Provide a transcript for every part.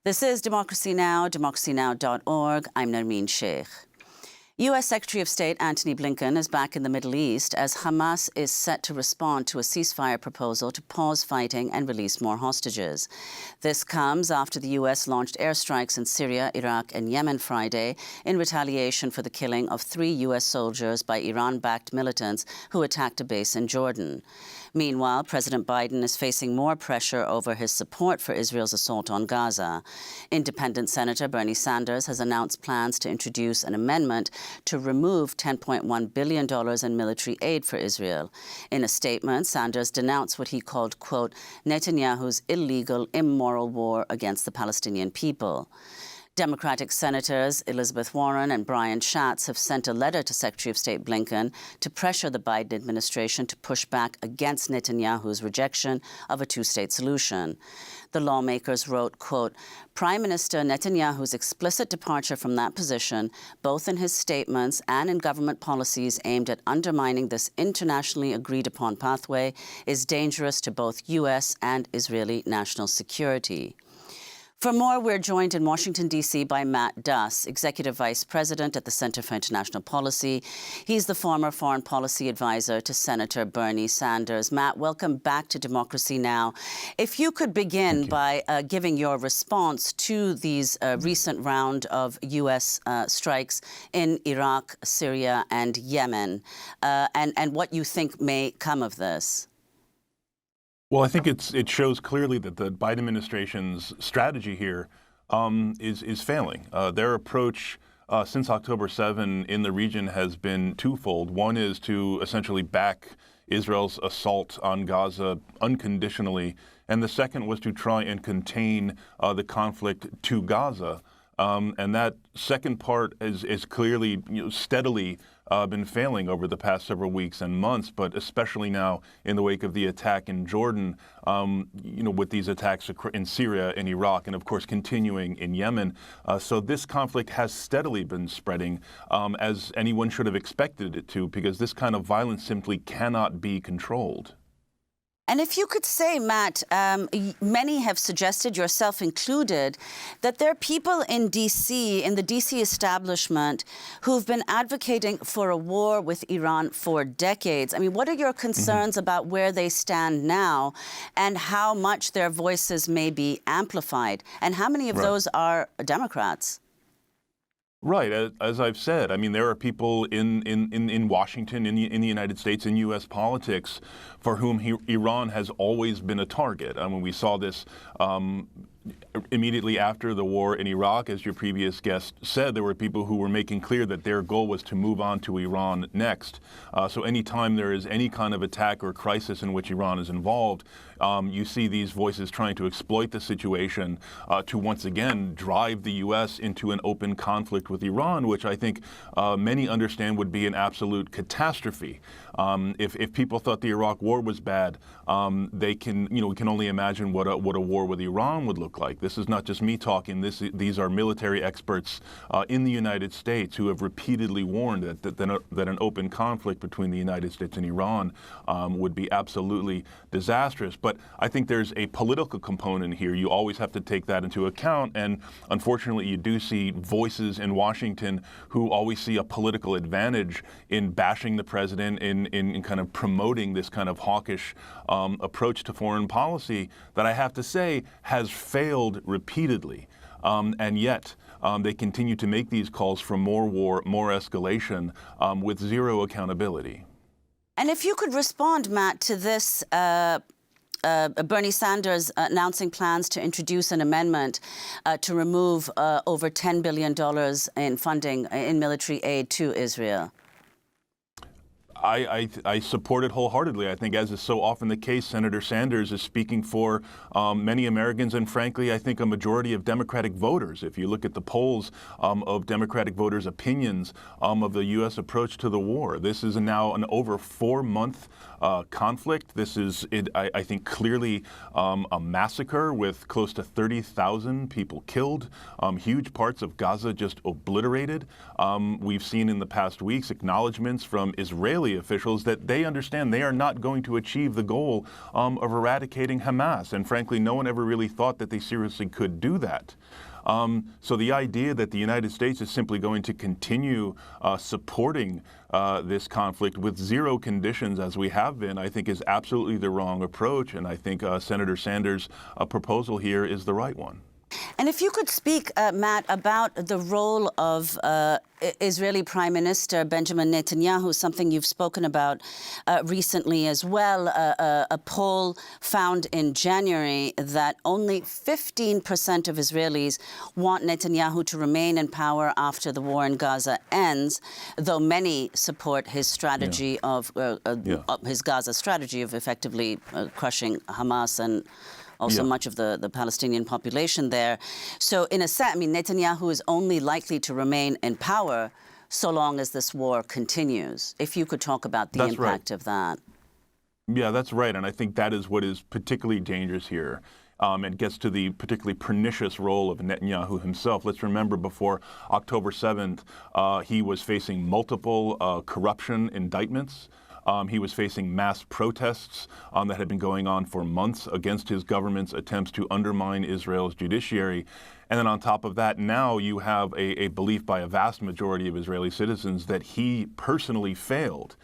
This is Democracy Now!, democracynow.org. I'm Nermeen Sheikh. U.S. Secretary of State Antony Blinken is back in the Middle East as Hamas is set to respond to a ceasefire proposal to pause fighting and release more hostages. This comes after the U.S. launched airstrikes in Syria, Iraq and Yemen Friday in retaliation for the killing of 3 U.S. soldiers by Iran-backed militants who attacked a base in Jordan. Meanwhile, President Biden is facing more pressure over his support for Israel's assault on Gaza. Independent Senator Bernie Sanders has announced plans to introduce an amendment to remove $10.1 billion in military aid for Israel. In a statement, Sanders denounced what he called, quote, Netanyahu's illegal, immoral war against the Palestinian people. Democratic Senators Elizabeth Warren and Brian Schatz have sent a letter to Secretary of State Blinken to pressure the Biden administration to push back against Netanyahu's rejection of a two-state solution. The lawmakers wrote, quote, Prime Minister Netanyahu's explicit departure from that position, both in his statements and in government policies aimed at undermining this internationally agreed-upon pathway, is dangerous to both U.S. and Israeli national security. For more, we're joined in Washington, D.C. by Matt Duss, Executive Vice President at the Center for International Policy. He's the former foreign policy advisor to Senator Bernie Sanders. Matt, welcome back to Democracy Now! If you could begin by giving your response to these recent round of U.S. strikes in Iraq, Syria and Yemen, and what you think may come of this. Well, I think it shows clearly that the Biden administration's strategy here is failing. Their approach since October 7 in the region has been twofold. One is to essentially back Israel's assault on Gaza unconditionally, and the second was to try and contain the conflict to Gaza. And that second part is clearly, steadily been failing over the past several weeks and months, but especially now in the wake of the attack in Jordan, with these attacks in Syria and Iraq, and of course continuing in Yemen. So this conflict has steadily been spreading, as anyone should have expected it to, because this kind of violence simply cannot be controlled. And if you could say, Matt, many have suggested, yourself included, that there are people in D.C., in the D.C. establishment, who've been advocating for a war with Iran for decades. I mean, what are your concerns about where they stand now and how much their voices may be amplified? And how many of those are Democrats? Right. As I've said, I mean, there are people in Washington, in the United States, in U.S. politics, for whom Iran has always been a target. I mean, we saw this immediately after the war in Iraq. As your previous guest said, there were people who were making clear that their goal was to move on to Iran next. So anytime there is any kind of attack or crisis in which Iran is involved, you see these voices trying to exploit the situation to once again drive the U.S. into an open conflict with Iran, which I think many understand would be an absolute catastrophe. If people thought the Iraq war was bad, we can only imagine what a war with Iran would look like. This is not just me talking. These are military experts in the United States who have repeatedly warned that an open conflict between the United States and Iran would be absolutely disastrous. But I think there's a political component here. You always have to take that into account. And unfortunately, you do see voices in Washington who always see a political advantage in bashing the president, in kind of promoting this kind of hawkish approach to foreign policy that I have to say has failed repeatedly. And yet they continue to make these calls for more war, more escalation, with zero accountability. And if you could respond, Matt, to this Bernie Sanders announcing plans to introduce an amendment to remove over $10 billion in funding in military aid to Israel. I support it wholeheartedly. I think, as is so often the case, Senator Sanders is speaking for many Americans and, frankly, I think a majority of Democratic voters. If you look at the polls of Democratic voters' opinions of the U.S. approach to the war, this is now an over 4-month conflict. This is, I think, clearly a massacre with close to 30,000 people killed, huge parts of Gaza just obliterated. We've seen in the past weeks acknowledgments from Israeli Israeli officials that they understand they are not going to achieve the goal of eradicating Hamas. And frankly, no one ever really thought that they seriously could do that. So the idea that the United States is simply going to continue supporting this conflict with zero conditions as we have been, I think is absolutely the wrong approach. And I think Senator Sanders' proposal here is the right one. And if you could speak, Matt, about the role of Israeli Prime Minister Benjamin Netanyahu, something you've spoken about recently as well. A poll found in January that only 15% of Israelis want Netanyahu to remain in power after the war in Gaza ends, though many support his strategy of his Gaza strategy of effectively crushing Hamas and also much of the Palestinian population there. So in a sense, I mean, Netanyahu is only likely to remain in power so long as this war continues. If you could talk about the impact of that. Yeah, that's right. And I think that is what is particularly dangerous here. It gets to the particularly pernicious role of Netanyahu himself. Let's remember before October 7th, he was facing multiple corruption indictments. He was facing mass protests that had been going on for months against his government's attempts to undermine Israel's judiciary. And then on top of that, now you have a belief by a vast majority of Israeli citizens that he personally failed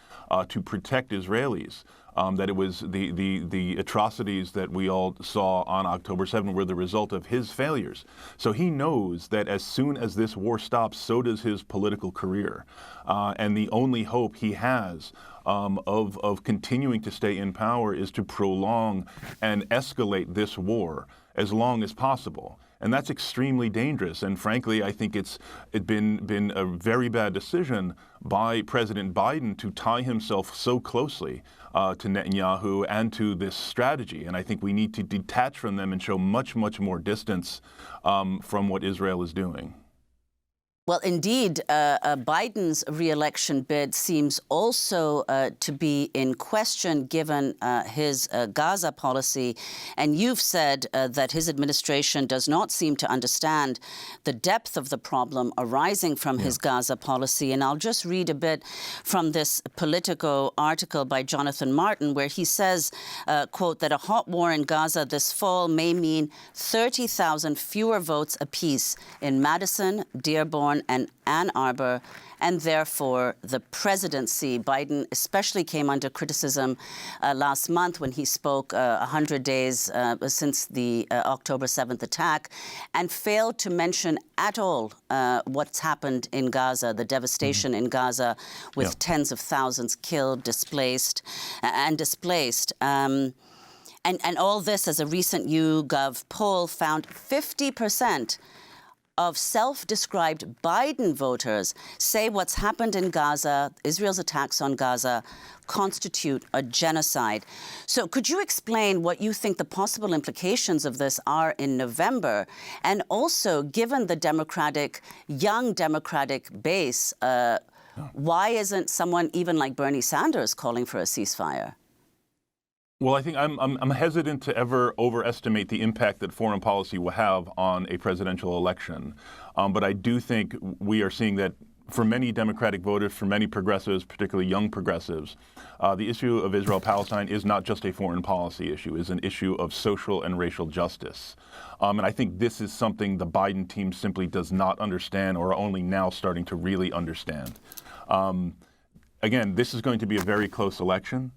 to protect Israelis. That it was the atrocities that we all saw on October 7 were the result of his failures. So he knows that as soon as this war stops, so does his political career. And the only hope he has of continuing to stay in power is to prolong and escalate this war as long as possible. And that's extremely dangerous. And frankly, I think it's been a very bad decision by President Biden to tie himself so closely to Netanyahu and to this strategy. And I think we need to detach from them and show much, much more distance from what Israel is doing. Well, indeed, Biden's reelection bid seems also to be in question given his Gaza policy. And you've said that his administration does not seem to understand the depth of the problem arising from his Gaza policy. And I'll just read a bit from this Politico article by Jonathan Martin, where he says, quote, that a hot war in Gaza this fall may mean 30,000 fewer votes apiece in Madison, Dearborn, and Ann Arbor, and therefore the presidency. Biden especially came under criticism last month when he spoke 100 days since the October 7th attack and failed to mention at all what's happened in Gaza, the devastation in Gaza with tens of thousands killed, displaced. And all this, as a recent YouGov poll found, 50% of self-described Biden voters say what's happened in Gaza, Israel's attacks on Gaza, constitute a genocide. So could you explain what you think the possible implications of this are in November? And also, given the young Democratic base, why isn't someone even like Bernie Sanders calling for a ceasefire? Well, I think I'm hesitant to ever overestimate the impact that foreign policy will have on a presidential election. But I do think we are seeing that for many Democratic voters, for many progressives, particularly young progressives, the issue of Israel-Palestine is not just a foreign policy issue, it's an issue of social and racial justice. And I think this is something the Biden team simply does not understand or are only now starting to really understand. Again, this is going to be a very close election.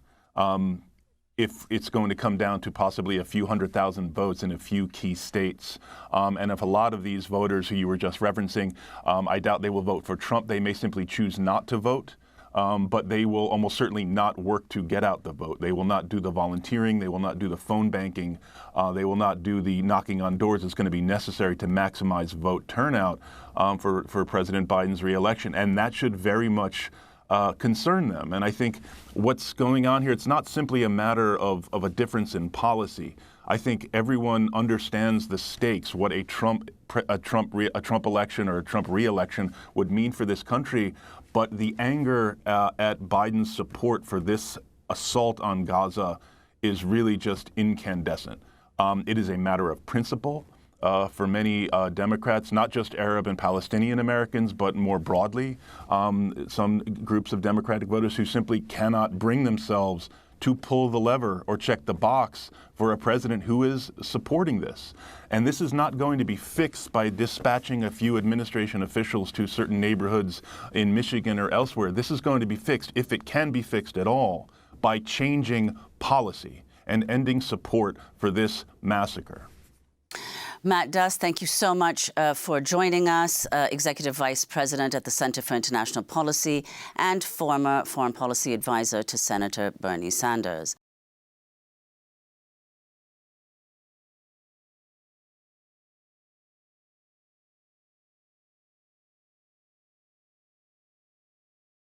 If it's going to come down to possibly a few 100,000 votes in a few key states. And if a lot of these voters who you were just referencing, I doubt they will vote for Trump. They may simply choose not to vote, but they will almost certainly not work to get out the vote. They will not do the volunteering. They will not do the phone banking. They will not do the knocking on doors that's going to be necessary to maximize vote turnout for President Biden's reelection. And that should very much concern them. And I think what's going on here, it's not simply a matter of a difference in policy. I think everyone understands the stakes, what a Trump election or a Trump re-election would mean for this country. But the anger at Biden's support for this assault on Gaza is really just incandescent. It is a matter of principle. for many Democrats, not just Arab and Palestinian Americans, but more broadly, some groups of Democratic voters who simply cannot bring themselves to pull the lever or check the box for a president who is supporting this. And this is not going to be fixed by dispatching a few administration officials to certain neighborhoods in Michigan or elsewhere. This is going to be fixed, if it can be fixed at all, by changing policy and ending support for this massacre. Matt Duss, thank you so much for joining us, Executive Vice President at the Center for International Policy and former Foreign Policy Advisor to Senator Bernie Sanders.